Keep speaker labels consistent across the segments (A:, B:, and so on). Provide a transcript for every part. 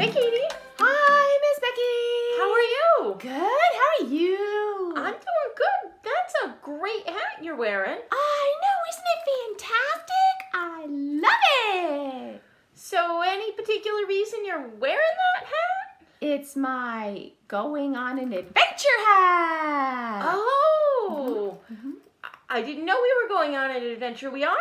A: Hey, Katie.
B: Hi, Miss Becky.
A: How are you?
B: Good. How are you?
A: I'm doing good. That's a great hat you're wearing.
B: I know. Isn't it fantastic? I love it.
A: So, any particular reason you're wearing that hat?
B: It's my going on an adventure hat.
A: Oh.
B: Mm-hmm.
A: I didn't know we were going on an adventure. We are?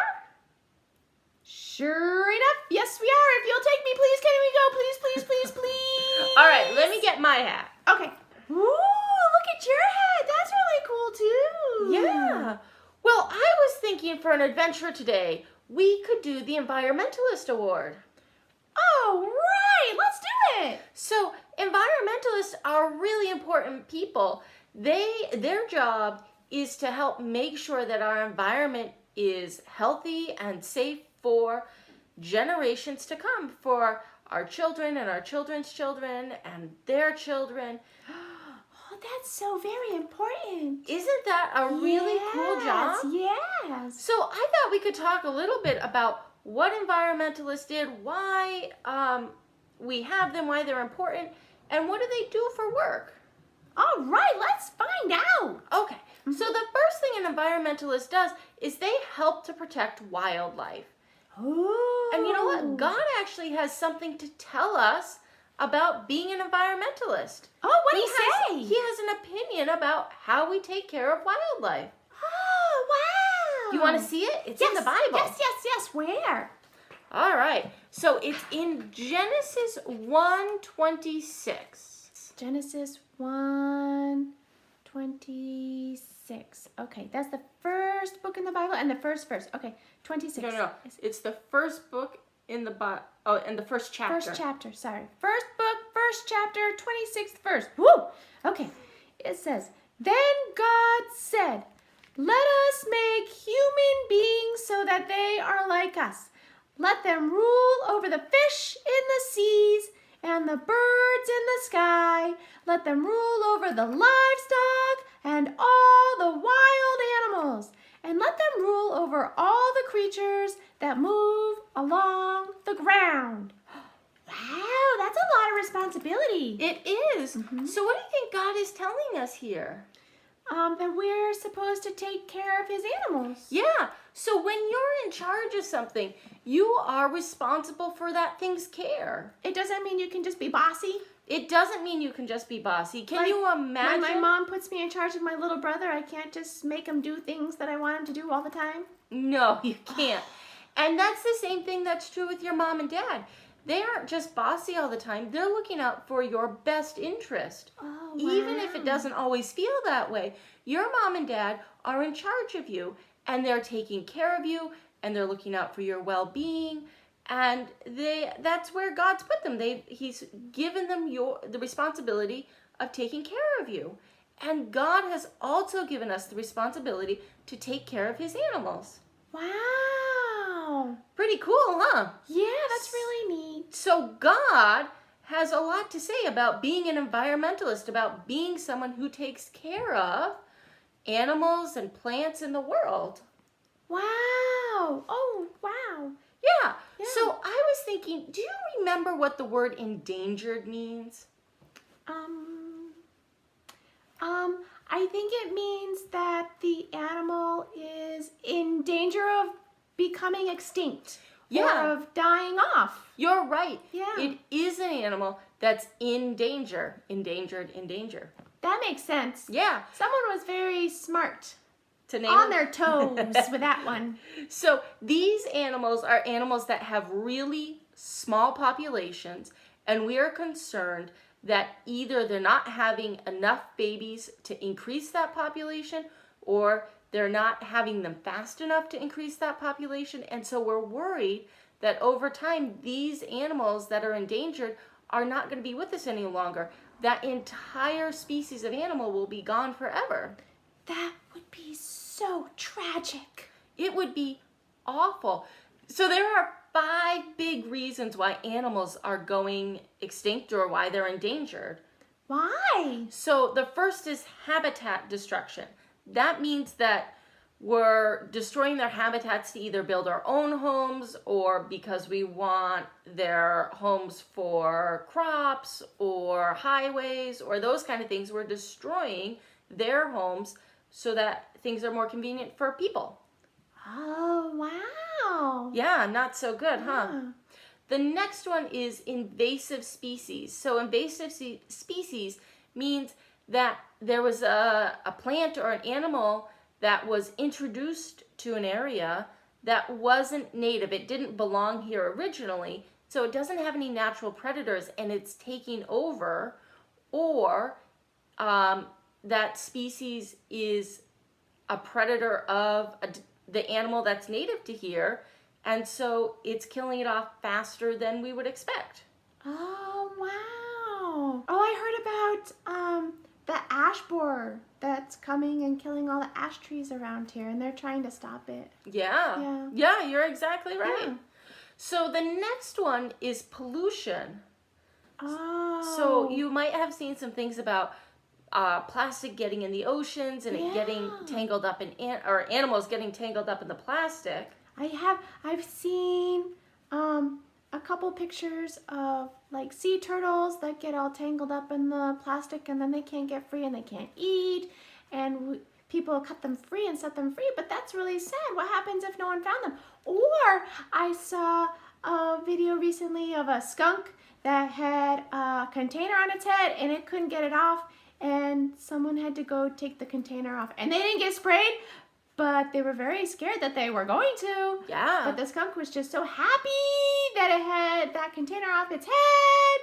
B: Sure enough. Yes, we are. If you'll take me, please, can we go? Please, please, please, please.
A: All right, let me get my hat.
B: Okay. Ooh, look at your hat. That's really cool, too.
A: Yeah. Well, I was thinking for an adventure today, we could do the Enviromentalist Award.
B: Oh, right. Let's do it.
A: So, environmentalists are really important people. Their job is to help make sure that our environment is healthy and safe for generations to come, for our children and our children's children and their children.
B: Oh, that's so very important.
A: Isn't that a really cool job?
B: Yes.
A: So I thought we could talk a little bit about what environmentalists did, why we have them, why they're important, and what do they do for work?
B: All right, let's find out.
A: Okay, so the first thing an environmentalist does is they help to protect wildlife.
B: Oh.
A: And you know what? God actually has something to tell us about being an environmentalist.
B: Oh, what did he say?
A: He has an opinion about how we take care of wildlife.
B: Oh, wow.
A: You want to see it? It's in the Bible.
B: Yes. Where?
A: All right. So it's in Genesis 1:26.
B: Genesis 1:26. Okay, that's the first book in the Bible and the first verse. Okay, 26.
A: No. It's the first book in the Bible. Oh, and the first chapter.
B: First chapter, sorry. First book, first chapter, 26th verse. Woo! Okay, it says, Then God said, Let us make human beings so that they are like us. Let them rule over the fish in the seas and the birds in the sky. Let them rule over the livestock and all the wild animals. And let them rule over all the creatures that move along the ground. Wow, that's a lot of responsibility.
A: It is.
B: Mm-hmm.
A: So what do you think God is telling us here?
B: That we're supposed to take care of his animals.
A: Yeah. So when you're in charge of something, you are responsible for that thing's care.
B: It doesn't mean you can just be bossy.
A: It doesn't mean you can just be bossy. Can you imagine?
B: When my mom puts me in charge of my little brother, I can't just make him do things that I want him to do all the time.
A: No, you can't. And that's the same thing that's true with your mom and dad. They aren't just bossy all the time. They're looking out for your best interest.
B: Oh, wow.
A: Even if it doesn't always feel that way. Your mom and dad are in charge of you, and they're taking care of you, and they're looking out for your well-being, and that's where God's put them. He's given them the responsibility of taking care of you. And God has also given us the responsibility to take care of his animals.
B: Wow.
A: Pretty cool, huh?
B: Yeah, that's really neat.
A: So God has a lot to say about being an environmentalist, about being someone who takes care of animals and plants in the world.
B: Wow. Oh, wow.
A: Yeah. So I was thinking, do you remember what the word endangered means?
B: I think it means that the animal is in danger of becoming extinct.
A: Yeah.
B: Or of dying off.
A: You're right.
B: Yeah.
A: It is an animal that's in danger. Endangered.
B: That makes sense.
A: Yeah.
B: Someone was very smart.
A: To name
B: On
A: them.
B: their toes with that one.
A: So these animals are animals that have really small populations, and we are concerned that either they're not having enough babies to increase that population, or they're not having them fast enough to increase that population. And so we're worried that over time, these animals that are endangered are not going to be with us any longer. That entire species of animal will be gone forever.
B: That would be so tragic.
A: It would be awful. So there are 5 big reasons why animals are going extinct or why they're endangered.
B: Why?
A: So the first is habitat destruction. That means that we're destroying their habitats to either build our own homes or because we want their homes for crops or highways or those kind of things. We're destroying their homes so that things are more convenient for people.
B: Oh, wow.
A: Yeah, not so good, huh?
B: Yeah.
A: The next one is invasive species. So invasive species means that there was a plant or an animal that was introduced to an area that wasn't native. It didn't belong here originally, so it doesn't have any natural predators and it's taking over, or that species is a predator of the animal that's native to here, and so it's killing it off faster than we would expect.
B: Oh, wow. Oh, I heard about the ash borer that's coming and killing all the ash trees around here, and they're trying to stop it.
A: Yeah. Yeah, you're exactly right.
B: Yeah.
A: So the next one is pollution.
B: Oh.
A: So you might have seen some things about plastic getting in the oceans and it getting tangled up in or animals getting tangled up in the plastic.
B: I've seen a couple pictures of like sea turtles that get all tangled up in the plastic and then they can't get free and they can't eat, and people cut them free and set them free, but that's really sad. What happens if no one found them? Or I saw a video recently of a skunk that had a container on its head and it couldn't get it off, and someone had to go take the container off, and they didn't get sprayed, but they were very scared that they were going to.
A: Yeah.
B: But the skunk was just so happy that it had that container off its head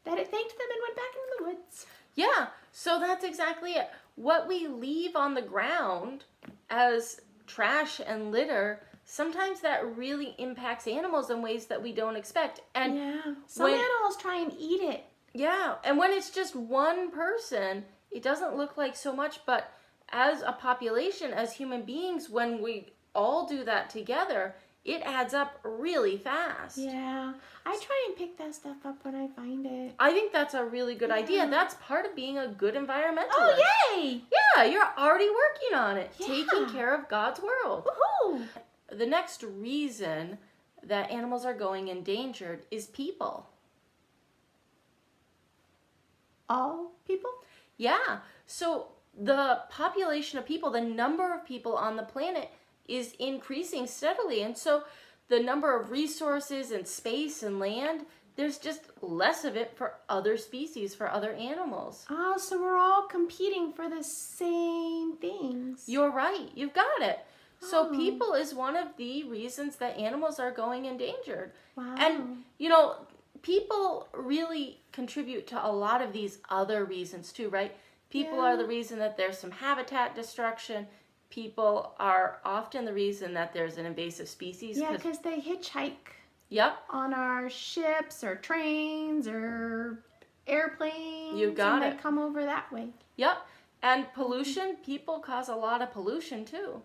B: that it thanked them and went back into the woods.
A: Yeah, so that's exactly it. What we leave on the ground as trash and litter, sometimes that really impacts animals in ways that we don't expect. And
B: some animals try and eat it.
A: Yeah, and when it's just one person, it doesn't look like so much, but as a population, as human beings, when we all do that together, it adds up really fast.
B: Yeah, I try and pick that stuff up when I find it.
A: I think that's a really good idea. That's part of being a good environmentalist.
B: Oh, yay!
A: Yeah, you're already working on it,
B: Yeah.
A: taking care of God's world.
B: Woohoo!
A: The next reason that animals are going endangered is people.
B: All people?
A: Yeah, so the population of people, the number of people on the planet is increasing steadily. And so the number of resources and space and land, there's just less of it for other species, for other animals.
B: Oh, so we're all competing for the same things.
A: You're right. You've got it. So people is one of the reasons that animals are going endangered.
B: Wow.
A: And, people really contribute to a lot of these other reasons too, right? People are the reason that there's some habitat destruction. People are often the reason that there's an invasive species.
B: Yeah, because they hitchhike.
A: Yep.
B: On our ships or trains or airplanes.
A: You got
B: and
A: it.
B: They come over that way.
A: Yep. And pollution, people cause a lot of pollution too.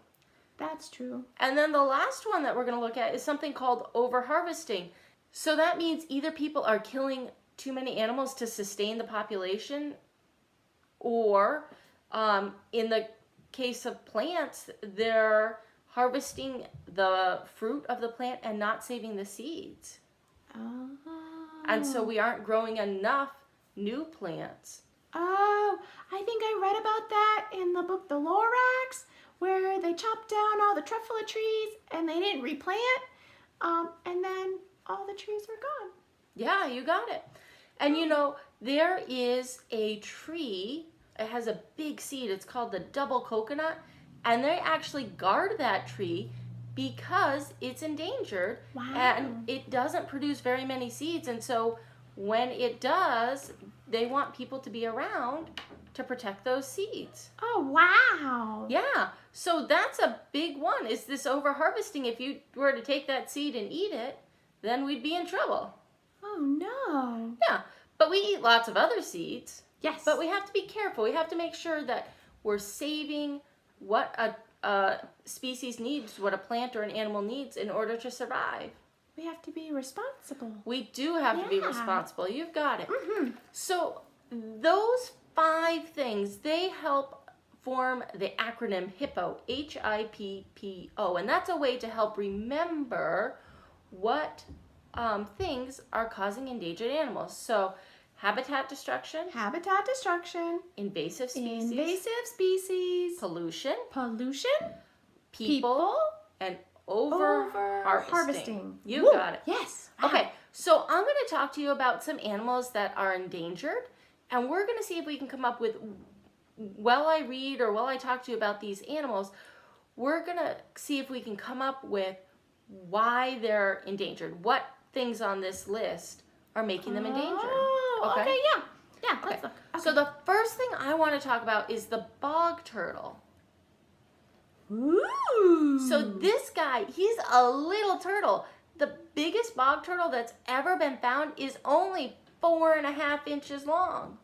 B: That's true.
A: And then the last one that we're going to look at is something called overharvesting. So that means either people are killing too many animals to sustain the population, or in the case of plants, they're harvesting the fruit of the plant and not saving the seeds.
B: Oh.
A: And so we aren't growing enough new plants.
B: Oh, I think I read about that in the book The Lorax, where they chopped down all the truffula trees and they didn't replant, and then all the trees were gone.
A: Yeah, you got it. And there is a tree, it has a big seed, it's called the double coconut, and they actually guard that tree because it's endangered.
B: Wow.
A: And it doesn't produce very many seeds, and so when it does, they want people to be around to protect those seeds.
B: Oh, wow.
A: Yeah, so that's a big one, is this overharvesting. If you were to take that seed and eat it, then we'd be in trouble.
B: Oh, no.
A: Yeah, but we eat lots of other seeds.
B: Yes.
A: But we have to be careful. We have to make sure that we're saving what a species needs, what a plant or an animal needs in order to survive.
B: We have to be responsible.
A: We do have to be
B: Yeah.
A: responsible. You've got it.
B: Mm-hmm.
A: So those 5 things, they help form the acronym HIPPO, HIPPO, and that's a way to help remember what things are causing endangered animals. So habitat destruction, invasive species, pollution, people, and over harvesting. You got it.
B: Yes.
A: Okay, so I'm going to talk to you about some animals that are endangered, and we're going to see if we can come up with, while I read or while I talk to you about these animals, we're going to see if we can come up with why they're endangered. What things on this list are making them endangered?
B: Okay, yeah. Yeah,
A: Okay.
B: let's look. Okay.
A: So the first thing I want to talk about is the bog turtle.
B: Ooh.
A: So this guy, he's a little turtle. The biggest bog turtle that's ever been found is only 4.5 inches long.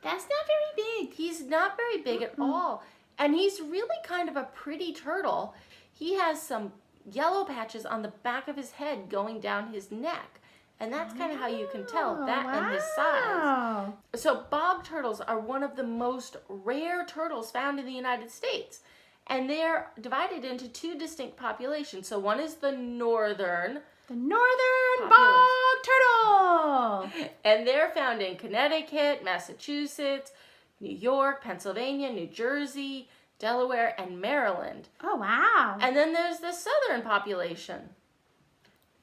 B: That's not very big.
A: He's not very big at all. And he's really kind of a pretty turtle. He has some yellow patches on the back of his head going down his neck. And that's kind of how you can tell that and his size. So bog turtles are one of the most rare turtles found in the United States. And they're divided into two distinct populations. So one is the northern
B: Bog Turtle.
A: And they're found in Connecticut, Massachusetts, New York, Pennsylvania, New Jersey, Delaware, and Maryland.
B: Oh, wow.
A: And then there's the southern population.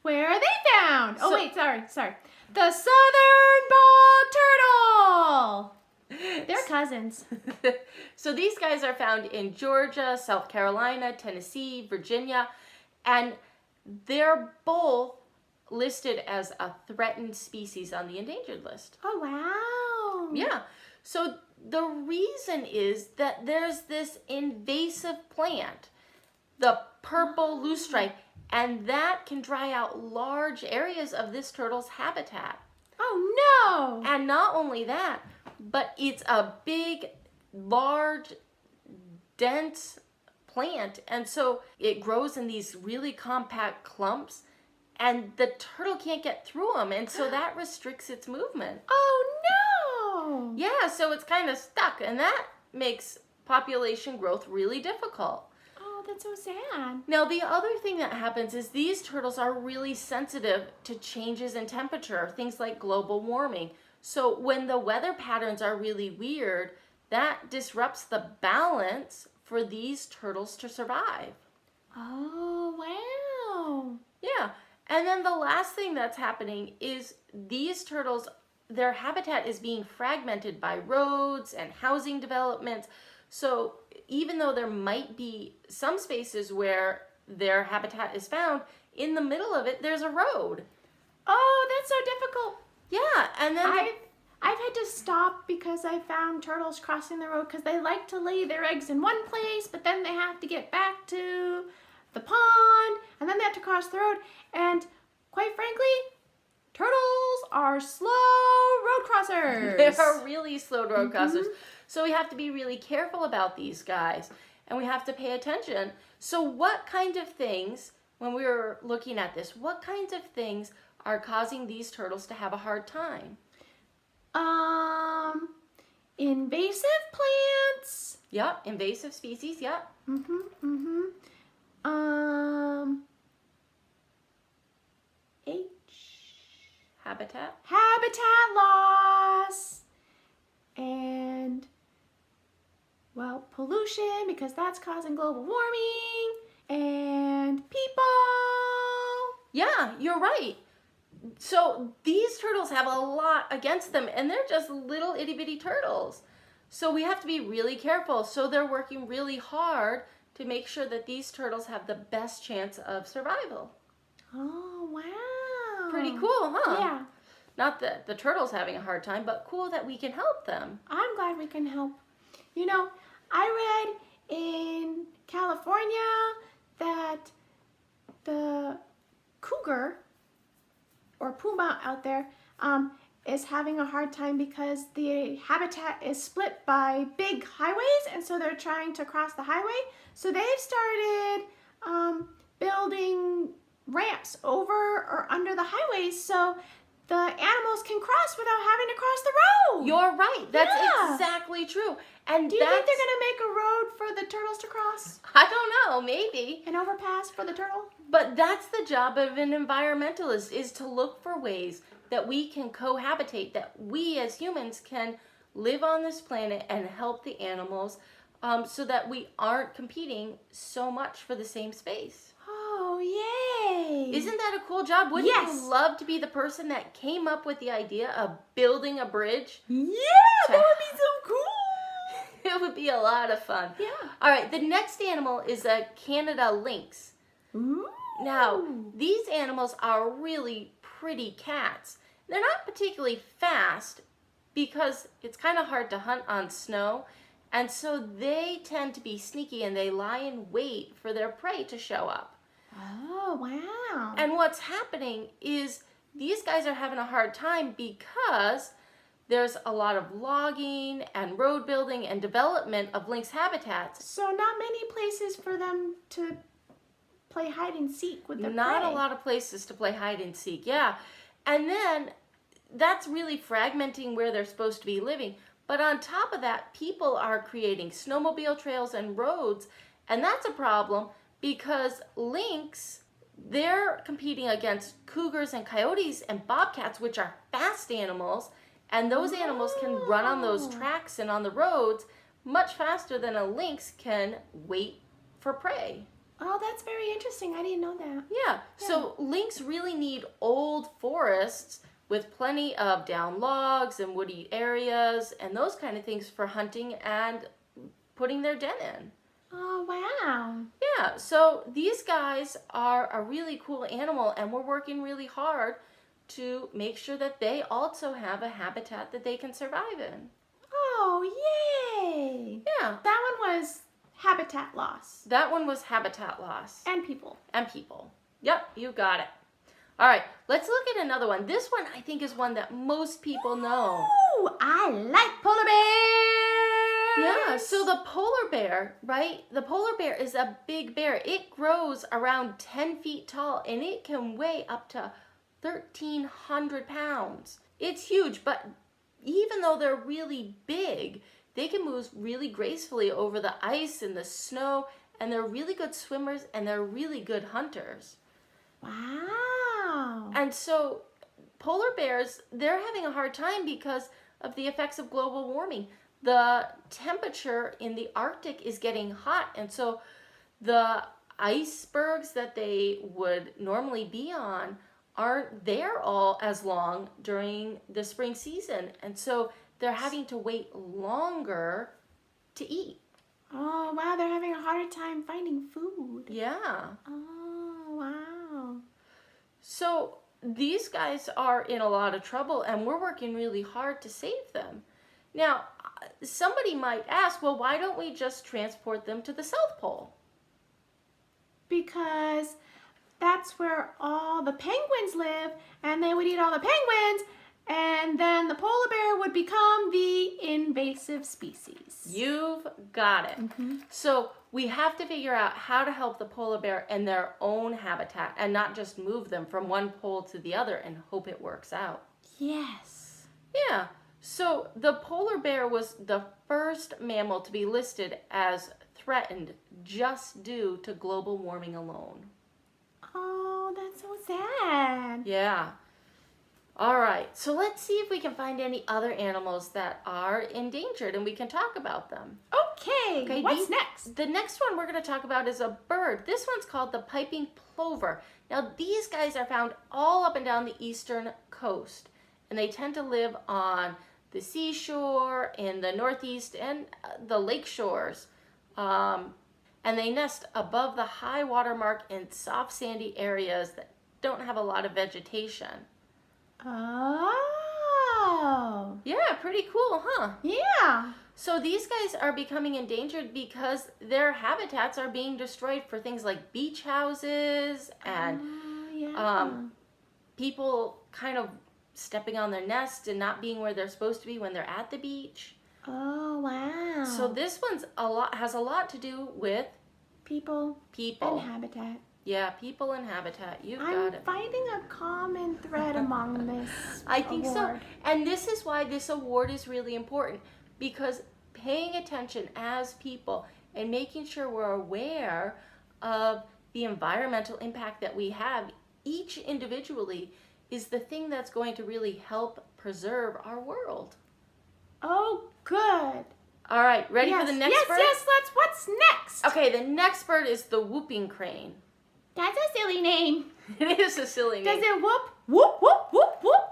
B: Where are they found?
A: So-
B: Wait, sorry. The Southern Bog Turtle. They're cousins.
A: So these guys are found in Georgia, South Carolina, Tennessee, Virginia, and they're both listed as a threatened species on the endangered list.
B: Oh, wow.
A: Yeah. So the reason is that there's this invasive plant, the purple loosestrife, and that can dry out large areas of this turtle's habitat.
B: Oh, no.
A: And not only that, but it's a big, large, dense plant. And so it grows in these really compact clumps, and the turtle can't get through them. And so that restricts its movement.
B: Oh, no.
A: Yeah, so it's kind of stuck, and that makes population growth really difficult.
B: Oh, that's so sad.
A: Now, the other thing that happens is these turtles are really sensitive to changes in temperature, things like global warming. So when the weather patterns are really weird, that disrupts the balance for these turtles to survive.
B: Oh, wow.
A: Yeah, and then the last thing that's happening is these turtles, their habitat is being fragmented by roads and housing developments. So even though there might be some spaces where their habitat is found, in the middle of it, there's a road.
B: Oh, that's so difficult.
A: Yeah, and then
B: I've had to stop because I found turtles crossing the road because they like to lay their eggs in one place, but then they have to get back to the pond, and then they have to cross the road. And quite frankly, turtles are slow road crossers.
A: they're really slow road crossers. So we have to be really careful about these guys, and we have to pay attention. So what kind of things, when we were looking at this, what kinds of things are causing these turtles to have a hard time?
B: Invasive plants.
A: Yep, invasive species, yep. Habitat.
B: Habitat loss. And, well, pollution, because that's causing global warming. And people.
A: Yeah, you're right. So these turtles have a lot against them, and they're just little itty bitty turtles. So we have to be really careful. So they're working really hard to make sure that these turtles have the best chance of survival.
B: Oh, wow.
A: Pretty cool, huh?
B: Yeah.
A: Not that the turtle's having a hard time, but cool that we can help them.
B: I'm glad we can help. You know, I read in California that the cougar or puma out there is having a hard time because the habitat is split by big highways, and so they're trying to cross the highway. So they've started building ramps over or under the highways so the animals can cross without having to cross the road.
A: You're right. That's
B: Yeah.
A: exactly true. And
B: Do you think they're going to make a road for the turtles to cross?
A: I don't know, maybe.
B: An overpass for the turtle?
A: But that's the job of an environmentalist, is to look for ways that we can cohabitate, that we as humans can live on this planet and help the animals, so that we aren't competing so much for the same space.
B: Oh, yay!
A: Isn't that a cool job? Wouldn't
B: Yes.
A: you love to be the person that came up with the idea of building a bridge?
B: Yeah, that would be so cool!
A: It would be a lot of fun.
B: Yeah.
A: All right, the next animal is a Canada lynx.
B: Ooh.
A: Now, these animals are really pretty cats. They're not particularly fast because it's kind of hard to hunt on snow, and so they tend to be sneaky and they lie in wait for their prey to show up.
B: Oh, wow.
A: And what's happening is these guys are having a hard time because there's a lot of logging and road building and development of lynx habitats.
B: So not many places for them to play hide and seek with their
A: Not
B: prey.
A: a lot of places to play hide and seek, yeah. And then that's really fragmenting where they're supposed to be living. But on top of that, people are creating snowmobile trails and roads, and that's a problem because lynx, they're competing against cougars and coyotes and bobcats, which are fast animals, and those animals can run on those tracks and on the roads much faster than a lynx can wait for prey.
B: Oh, that's very interesting. I didn't know that.
A: Yeah, so lynx really need old forests with plenty of down logs and woody areas and those kind of things for hunting and putting their den in.
B: Oh, wow.
A: Yeah, so these guys are a really cool animal, and we're working really hard to make sure that they also have a habitat that they can survive in.
B: Oh, yay.
A: Yeah,
B: That one was habitat loss.
A: that one was habitat loss.
B: And people.
A: And people. Yep, you got it. All right, let's look at another one. This one I think is one that most people know.
B: Ooh, I like polar bears.
A: Yeah, so the polar bear, right? The polar bear is a big bear. It grows around 10 feet tall, and it can weigh up to 1,300 pounds. It's huge, but even though they're really big, they can move really gracefully over the ice and the snow, and they're really good swimmers, and they're really good hunters.
B: Wow.
A: And so polar bears, they're having a hard time because of the effects of global warming. The temperature in the Arctic is getting hot, and so the icebergs that they would normally be on aren't there all as long during the spring season. And so they're having to wait longer to eat.
B: Oh, wow. They're having a harder time finding food.
A: Yeah.
B: Oh, wow.
A: So these guys are in a lot of trouble, and we're working really hard to save them. Now, somebody might ask, well, why don't we just transport them to the South Pole?
B: Because that's where all the penguins live, and they would eat all the penguins, and then the polar bear would become the invasive species.
A: You've got it. So we have to figure out how to help the polar bear in their own habitat and not just move them from one pole to the other and hope it works out.
B: Yes.
A: Yeah. So the polar bear was the first mammal to be listed as threatened just due to global warming alone.
B: Oh, that's so sad.
A: Yeah. All right. So let's see if we can find any other animals that are endangered and we can talk about them.
B: Okay, what's next?
A: The next one we're going to talk about is a bird. This one's called the piping plover. Now, these guys are found all up and down the eastern coast, and they tend to live on the seashore in the northeast and the lake shores. And they nest above the high water mark in soft sandy areas that don't have a lot of vegetation.
B: Oh.
A: Yeah, pretty cool, huh?
B: Yeah.
A: So these guys are becoming endangered because their habitats are being destroyed for things like beach houses and people kind of stepping on their nest and not being where they're supposed to be when they're at the beach.
B: Oh, wow.
A: So this one's has a lot to do with
B: people
A: people.
B: and habitat.
A: Yeah, people and habitat. You've
B: I'm
A: got it.
B: finding a common thread among this
A: I think so.
B: award.
A: And this is why this award is really important, because paying attention as people and making sure we're aware of the environmental impact that we have each individually is the thing that's going to really help preserve our world.
B: Oh, good.
A: All right, ready for the next bird?
B: Yes, what's next?
A: Okay, the next bird is the whooping crane.
B: That's a silly name.
A: It is a silly name.
B: Does it whoop, whoop, whoop, whoop, whoop?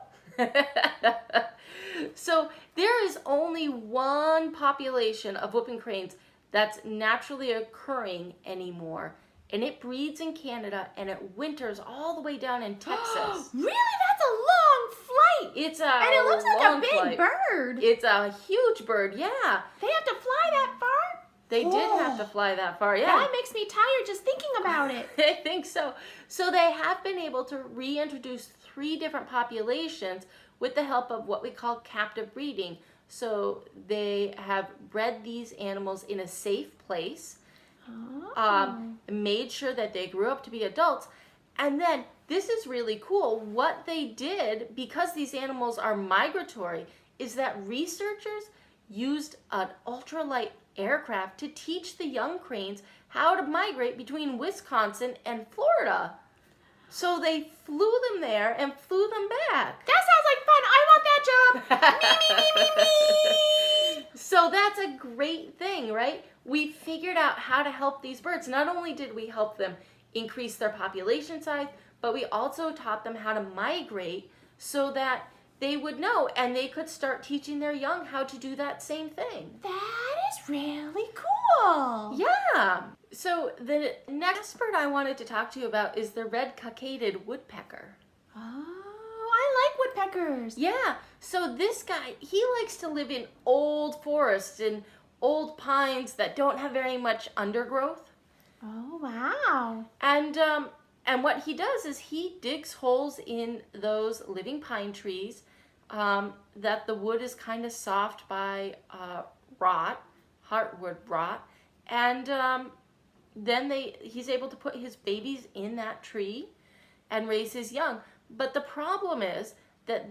A: So there is only one population of whooping cranes that's naturally occurring anymore. And it breeds in Canada and it winters all the way down in Texas.
B: Really? That's a long flight.
A: It's a
B: And it looks like a
A: long
B: big
A: flight.
B: bird.
A: It's a huge bird, yeah.
B: They have to fly that far?
A: They did have to fly that far, yeah.
B: That makes me tired just thinking about it.
A: I think so. So they have been able to reintroduce 3 different populations with the help of what we call captive breeding. So they have bred these animals in a safe place, made sure that they grew up to be adults, and then this is really cool. What they did, because these animals are migratory, is that researchers used an ultralight aircraft to teach the young cranes how to migrate between Wisconsin and Florida. So they flew them there and flew them back.
B: That sounds like fun. I want that job. Me.
A: So that's a great thing, right? We figured out how to help these birds. Not only did we help them increase their population size, but we also taught them how to migrate so that they would know and they could start teaching their young how to do that same thing.
B: That is really cool.
A: Yeah. So the next bird I wanted to talk to you about is the red-cockaded woodpecker.
B: Oh, I like woodpeckers.
A: Yeah. So this guy, he likes to live in old forests and old pines that don't have very much undergrowth.
B: Oh, wow.
A: And what he does is he digs holes in those living pine trees that the wood is kind of soft by heartwood rot, and then he's able to put his babies in that tree and raise his young. But the problem is that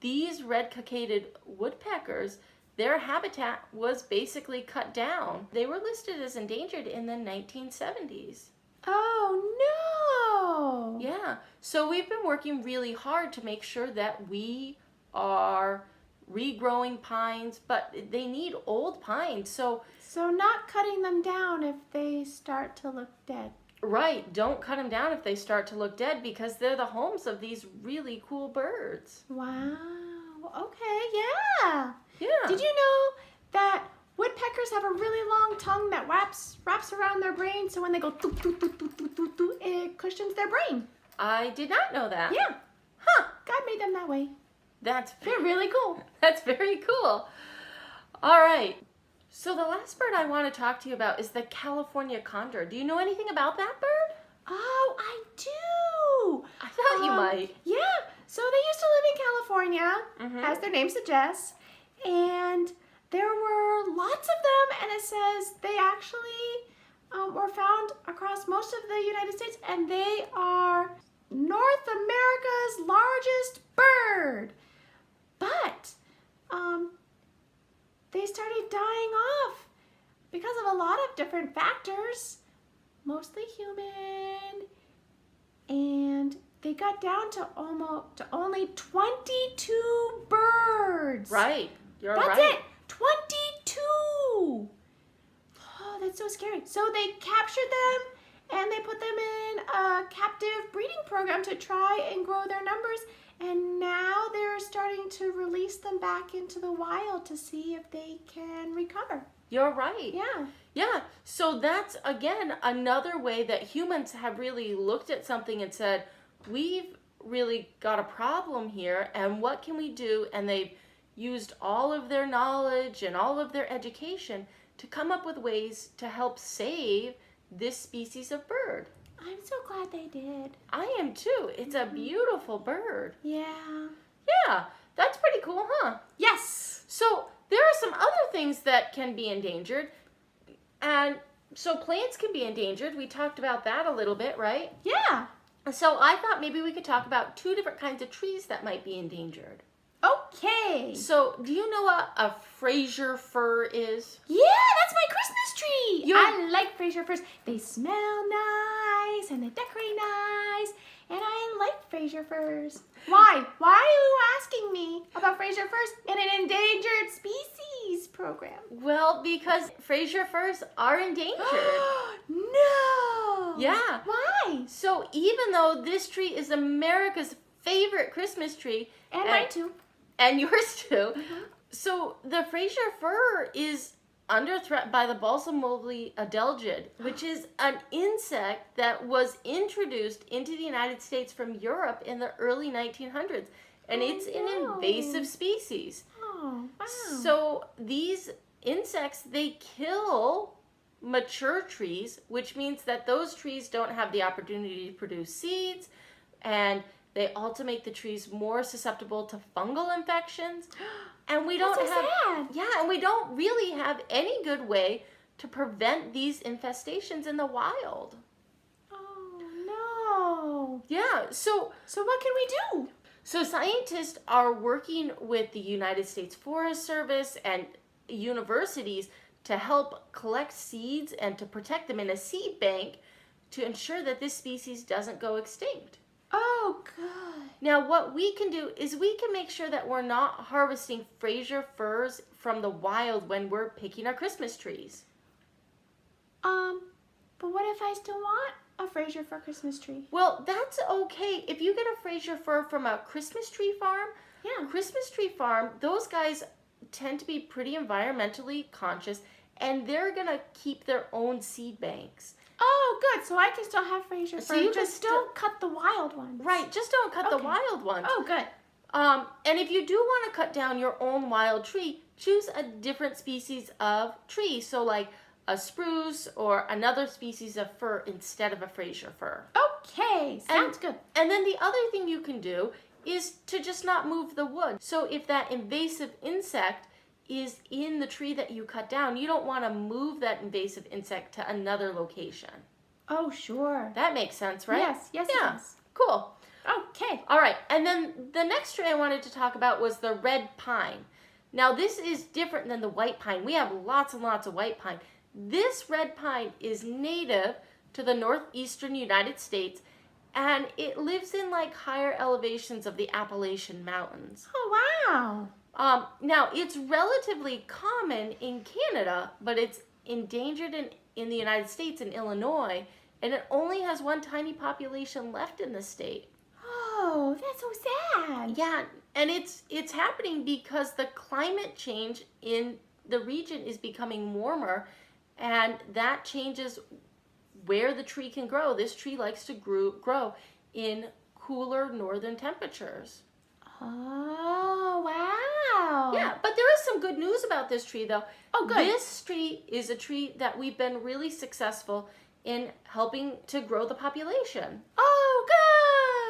A: these red-cockaded woodpeckers, their habitat was basically cut down. They were listed as endangered in the 1970s.
B: Oh, no.
A: Yeah, so we've been working really hard to make sure that we are regrowing pines, but they need old pines. So
B: not cutting them down if they start to look dead.
A: right, don't cut them down if they start to look dead because they're the homes of these really cool birds.
B: Wow. Okay, yeah.
A: Yeah.
B: Did you know that woodpeckers have a really long tongue that wraps around their brain, so when they go toot, toot, toot, toot, toot, toot, toot, it cushions their brain?
A: I did not know that.
B: Yeah.
A: Huh.
B: God made them that way.
A: They're
B: They're really cool.
A: That's very cool. All right. So the last bird I want to talk to you about is the California condor. Do you know anything about that bird?
B: Oh, I do.
A: I thought you might.
B: Yeah. So they used to live in California, as their name suggests, and there were lots of them, and it says they actually were found across most of the United States, and they are North America's largest bird. But they started dying off because of a lot of different factors, mostly human, and they got down to only 22 birds.
A: Right. You're
B: That's
A: right.
B: it. 22. Oh, that's so scary. So they captured them and they put them in a captive breeding program to try and grow their numbers. And now they're starting to release them back into the wild to see if they can recover.
A: You're right.
B: Yeah.
A: Yeah. So that's, again, another way that humans have really looked at something and said, we've really got a problem here, and what can we do? And they've used all of their knowledge and all of their education to come up with ways to help save this species of bird.
B: I'm so glad they did.
A: I am too. It's a beautiful bird.
B: Yeah.
A: Yeah, that's pretty cool, huh?
B: Yes.
A: So there are some other things that can be endangered. And so plants can be endangered. We talked about that a little bit, right?
B: Yeah.
A: So I thought maybe we could talk about 2 different kinds of trees that might be endangered.
B: Okay.
A: So, do you know what a Fraser Fir is?
B: Yeah, that's my Christmas tree.
A: You-
B: I like Fraser firs. They smell nice and they decorate nice. And I like Fraser firs. Why? Why are you asking me about Fraser firs in an endangered species program?
A: Well, because Fraser Firs are endangered.
B: No.
A: Yeah.
B: Why?
A: So, even though this tree is America's favorite Christmas tree,
B: And mine too.
A: and yours too, so the Fraser Fir is under threat by the balsam woolly adelgid, which is an insect that was introduced into the United States from Europe in the early 1900s, and it's an invasive species.
B: Oh, wow.
A: So these insects, they kill mature trees, which means that those trees don't have the opportunity to produce seeds, and they also make the trees more susceptible to fungal infections. And we don't
B: That's so sad.
A: Yeah, and we don't really have any good way to prevent these infestations in the wild.
B: Oh, no.
A: Yeah, so
B: what can we do?
A: So scientists are working with the United States Forest Service and universities to help collect seeds and to protect them in a seed bank to ensure that this species doesn't go extinct.
B: Oh, good.
A: Now, what we can do is we can make sure that we're not harvesting Fraser firs from the wild when we're picking our Christmas trees.
B: But what if I still want a Fraser Fir Christmas tree?
A: Well, that's okay. If you get a Fraser fir from a Christmas tree farm,
B: Yeah.
A: Christmas tree farm, those guys tend to be pretty environmentally conscious, and they're going to keep their own seed banks.
B: Oh, good. So I can still have Fraser
A: So
B: Fir.
A: you can
B: Just don't cut the wild ones.
A: Right, just don't cut the
B: Okay.
A: wild ones.
B: Oh, good.
A: And if you do want to cut down your own wild tree, choose a different species of tree. So like a spruce or another species of fir instead of a Fraser fir.
B: Okay, sounds good.
A: And then the other thing you can do is to just not move the wood. So if that invasive insect is in the tree that you cut down, you don't want to move that invasive insect to another location.
B: Oh, sure.
A: That makes sense, right?
B: Yes,
A: Yeah.
B: it does.
A: Cool.
B: Okay.
A: All right, and then the next tree I wanted to talk about was the red pine. Now this is different than the white pine. We have lots and lots of white pine. This red pine is native to the northeastern United States, and it lives in like higher elevations of the Appalachian Mountains.
B: Oh, wow.
A: Now it's relatively common in Canada, but it's endangered in the United States in Illinois, and it only has one tiny population left in the state.
B: Oh, that's so sad.
A: Yeah, and it's happening because the climate change in the region is becoming warmer, and that changes where the tree can grow. This tree likes to grow in cooler northern temperatures.
B: Oh, wow.
A: Yeah, but there is some good news about this tree though.
B: Oh, good.
A: This tree is a tree that we've been really successful in helping to grow the population.
B: Oh,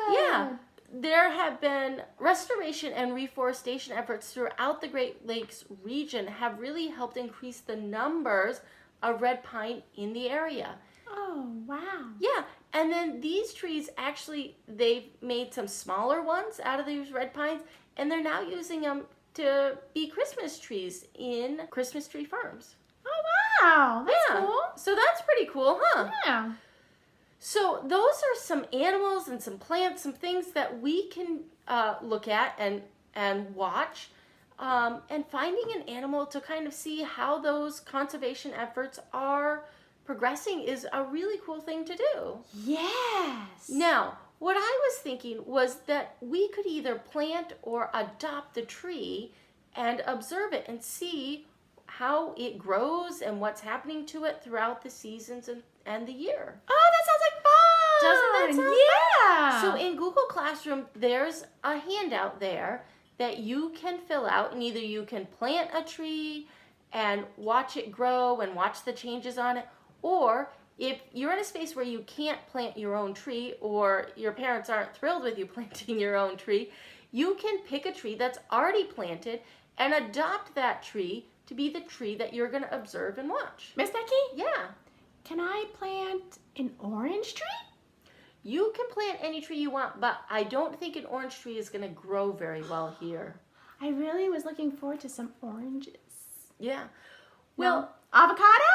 B: good.
A: Yeah. There have been restoration and reforestation efforts throughout the Great Lakes region have really helped increase the numbers of red pine in the area.
B: Oh, wow.
A: Yeah, and then these trees actually, they've made some smaller ones out of these red pines, and they're now using them to be Christmas trees in Christmas tree farms.
B: Oh, wow. That's
A: Yeah.
B: cool.
A: So that's pretty cool, huh?
B: Yeah.
A: So those are some animals and some plants, some things that we can look at and watch, and finding an animal to kind of see how those conservation efforts are progressing is a really cool thing to do.
B: Yes.
A: Now, what I was thinking was that we could either plant or adopt the tree and observe it and see how it grows and what's happening to it throughout the seasons and the year.
B: Oh, that sounds like fun.
A: Doesn't that sound
B: Yeah.
A: So in Google Classroom, there's a handout there that you can fill out, and either you can plant a tree and watch it grow and watch the changes on it, or if you're in a space where you can't plant your own tree or your parents aren't thrilled with you planting your own tree, you can pick a tree that's already planted and adopt that tree to be the tree that you're going to observe and watch.
B: Miss Becky,
A: Yeah.
B: can I plant an orange tree?
A: You can plant any tree you want, but I don't think an orange tree is going to grow very well here.
B: I really was looking forward to some oranges.
A: Yeah.
B: Well,
A: Well,
B: avocado?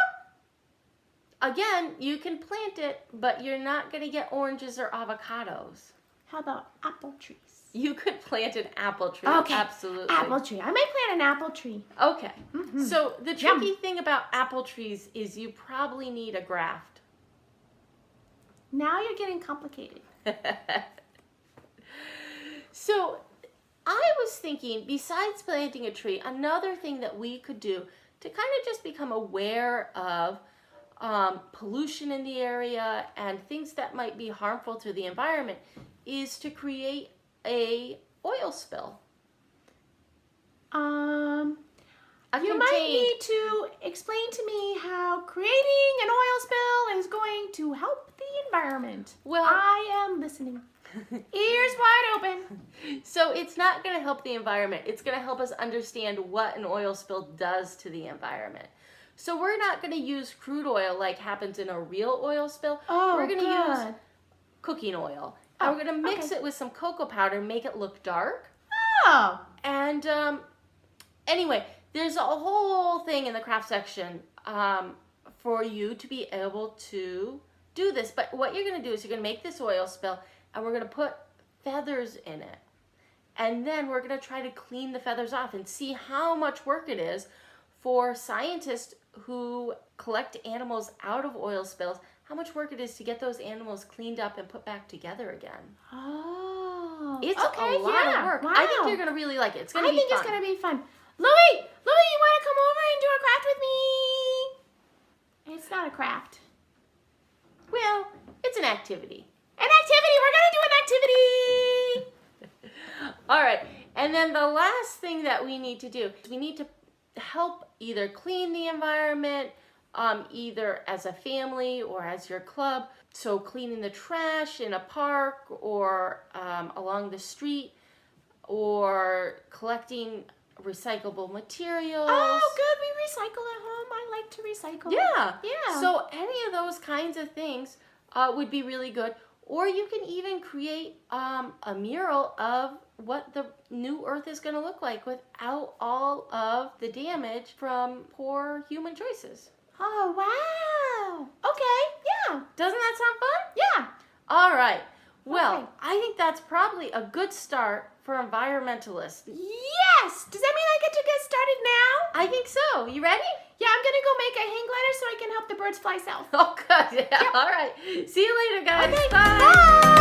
A: again, you can plant it, but you're not going to get oranges or avocados.
B: How about apple trees?
A: You could plant an apple tree.
B: Okay.
A: Absolutely.
B: Apple tree. I may plant an apple tree.
A: Okay.
B: Mhm.
A: So the
B: Yum.
A: tricky thing about apple trees is you probably need a graft.
B: Now you're getting complicated.
A: So I was thinking, besides planting a tree, another thing that we could do to kind of just become aware of pollution in the area and things that might be harmful to the environment is to create a oil spill.
B: You might need to explain to me how creating an oil spill is going to help the environment.
A: Well,
B: I am listening. Ears wide open.
A: So it's not going to help the environment. It's going to help us understand what an oil spill does to the environment. So we're not going to use crude oil like happens in a real oil spill.
B: Oh,
A: we're going to use
B: good.
A: cooking oil. And we're going to mix
B: okay.
A: it with some cocoa powder, make it look dark.
B: Oh.
A: And anyway, there's a whole thing in the craft section for you to be able to do this. But what you're going to do is you're going to make this oil spill, and we're going to put feathers in it. And then we're going to try to clean the feathers off and see how much work it is for scientists who collect animals out of oil spills, how much work it is to get those animals cleaned up and put back together again.
B: Oh.
A: It's
B: okay,
A: a lot of work.
B: Wow.
A: I think you're going to really like it. It's going to be fun.
B: I think it's going to be fun. Louie, you want to come over and do a craft with me? It's not a craft.
A: Well, it's an activity.
B: An activity. We're going to do an activity.
A: All right. And then the last thing that we need to do is we need to help either clean the environment, either as a family or as your club. So cleaning the trash in a park or along the street, or collecting recyclable materials.
B: Oh, good. We recycle at home. I like to recycle.
A: Yeah.
B: Yeah.
A: So any of those kinds of things would be really good. Or you can even create a mural of what the new Earth is going to look like without all of the damage from poor human choices.
B: Oh, wow. Okay. Yeah.
A: Doesn't that sound fun?
B: Yeah.
A: All right. Well,
B: Okay.
A: I think that's probably a good start for environmentalists.
B: Yes. Does that mean I get to get started now?
A: I think so. You ready?
B: Yeah, I'm going to go make a hang glider so I can help the birds fly south.
A: Oh, good. Yeah. All right. See you later, guys.
B: Okay.
A: Bye.
B: Bye.